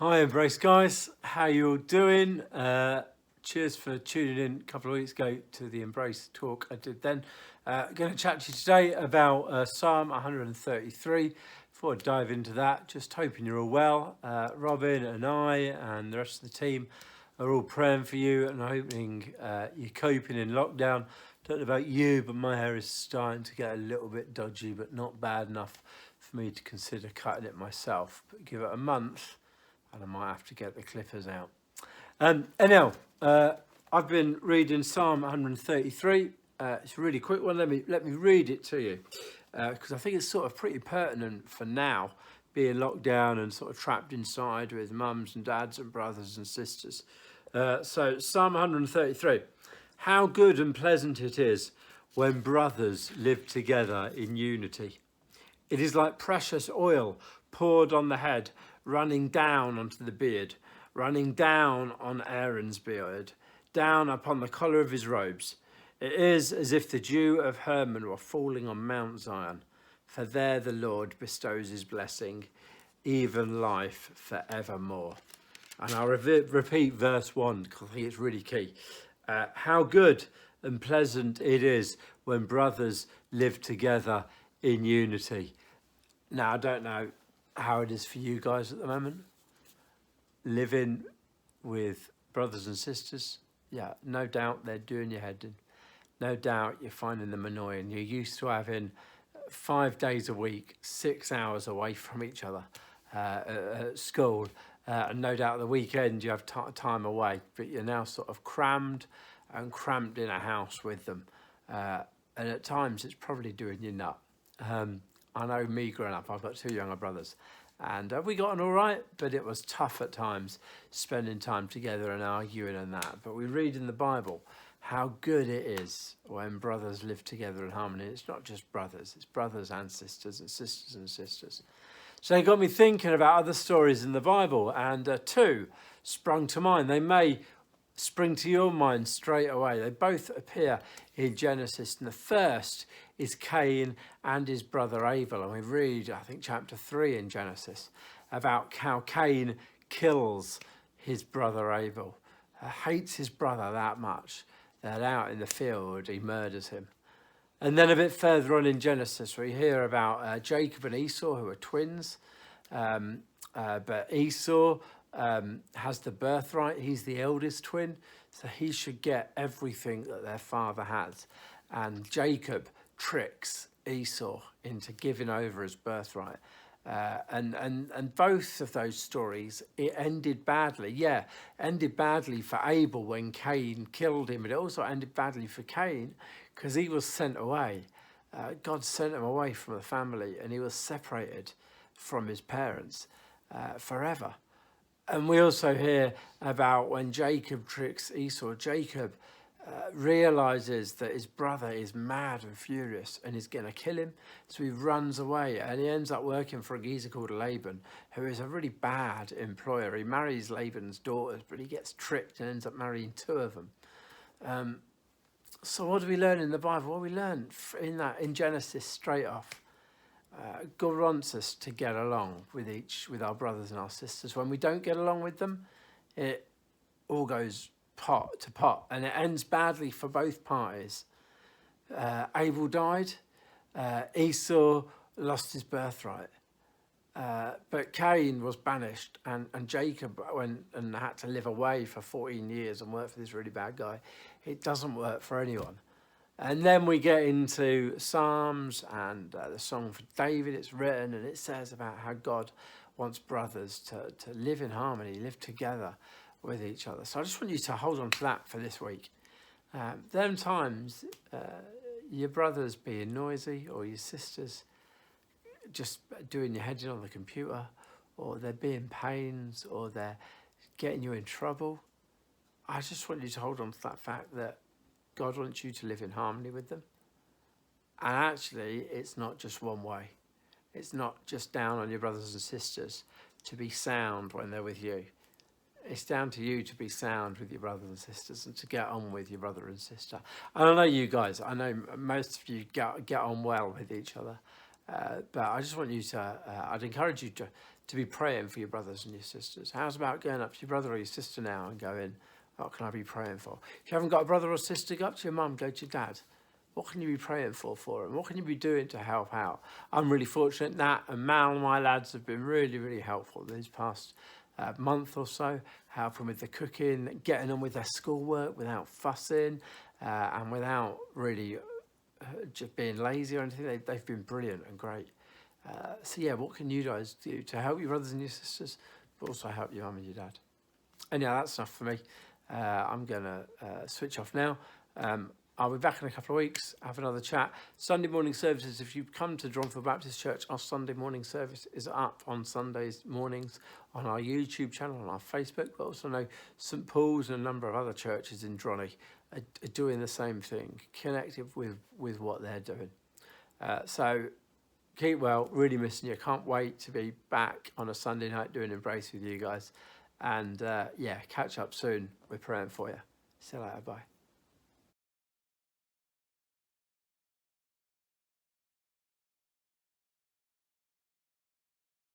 Hi Embrace guys, how you all doing? Cheers for tuning in a couple of weeks ago to the Embrace talk I did then. Going to chat to you today about Psalm 133. Before I dive into that, just hoping you're all well. Robin and I and the rest of the team are all praying for you and hoping you're coping in lockdown. Don't know about you, but my hair is starting to get a little bit dodgy, but not bad enough for me to consider cutting it myself. But give it a month and I might have to get the clippers out. Anyhow, I've been reading Psalm 133. It's a really quick one. Let me read it to you because I think it's sort of pretty pertinent for now, being locked down and sort of trapped inside with mums and dads and brothers and sisters. So Psalm 133. How good and pleasant it is when brothers live together in unity. It is like precious oil poured on the head, running down onto the beard, running down on Aaron's beard, down upon the collar of his robes. It is as if the dew of Hermon were falling on Mount Zion, for there the Lord bestows his blessing, even life forevermore. And I'll repeat verse 1 because I think it's really key. How good and pleasant it is when brothers live together in unity. Now, I don't know how it is for you guys at the moment. Living with brothers and sisters, yeah, no doubt they're doing your head in. No doubt you're finding them annoying. You're used to having 5 days a week, 6 hours away from each other at school. And no doubt at the weekend you have time away, but you're now sort of crammed and cramped in a house with them. And at times it's probably doing you nut. I know me growing up, I've got 2 younger brothers, and we got on all right, but it was tough at times spending time together and arguing and that. But we read in the Bible how good it is when brothers live together in harmony. It's not just brothers, it's brothers and sisters and sisters and sisters. So it got me thinking about other stories in the Bible, and 2 sprung to mind. They may spring to your mind straight away. They both appear in Genesis, and the first is Cain and his brother Abel. And we read, I think, chapter 3 in Genesis about how Cain kills his brother Abel, hates his brother that much that out in the field he murders him. And then a bit further on in Genesis, we hear about Jacob and Esau, who are twins. But Esau has the birthright. He's the eldest twin, so he should get everything that their father has. And Jacob tricks Esau into giving over his birthright. And both of those stories, it ended badly. Yeah, ended badly for Abel when Cain killed him. But it also ended badly for Cain because he was sent away. God sent him away from the family and he was separated from his parents forever. And we also hear about when Jacob tricks Esau. Jacob realizes that his brother is mad and furious and is going to kill him. So he runs away and he ends up working for a geezer called Laban, who is a really bad employer. He marries Laban's daughters, but he gets tricked and ends up marrying 2 of them. So what do we learn in the Bible? Well, we learn in Genesis straight off. God wants us to get along with our brothers and our sisters. When we don't get along with them, it all goes pot to pot, and it ends badly for both parties. Abel died. Esau lost his birthright. But Cain was banished, and Jacob went and had to live away for 14 years and work for this really bad guy. It doesn't work for anyone. And then we get into Psalms and the song for David. It's written and it says about how God wants brothers to live in harmony, live together with each other. So I just want you to hold on to that for this week. Them times, your brothers being noisy or your sisters just doing your head in on the computer, or they're being pains, or they're getting you in trouble. I just want you to hold on to that fact that God wants you to live in harmony with them. And actually, it's not just one way. It's not just down on your brothers and sisters to be sound when they're with you. It's down to you to be sound with your brothers and sisters and to get on with your brother and sister. And I know you guys, I know most of you get on well with each other. But I just want you to, I'd encourage you to be praying for your brothers and your sisters? How's about going up to your brother or your sister now and going, what can I be praying for? If you haven't got a brother or sister, go up to your mum, go to your dad. What can you be praying for them? What can you be doing to help out? I'm really fortunate. Nat and Mal, my lads, have been really, really helpful these past month or so, helping with the cooking, getting on with their schoolwork without fussing and without really just being lazy or anything. They've been brilliant and great. So yeah, what can you guys do to help your brothers and your sisters, but also help your mum and your dad? And yeah, that's enough for me. I'm going to switch off now. I'll be back in a couple of weeks, have another chat. Sunday morning services, if you come to Dronfield Baptist Church, our Sunday morning service is up on Sundays mornings on our YouTube channel, on our Facebook, but also know St Paul's and a number of other churches in Dronny are doing the same thing, connected with what they're doing. So keep well, really missing you. Can't wait to be back on a Sunday night doing Embrace with you guys. And yeah, catch up soon. We're praying for you. See you later. Bye.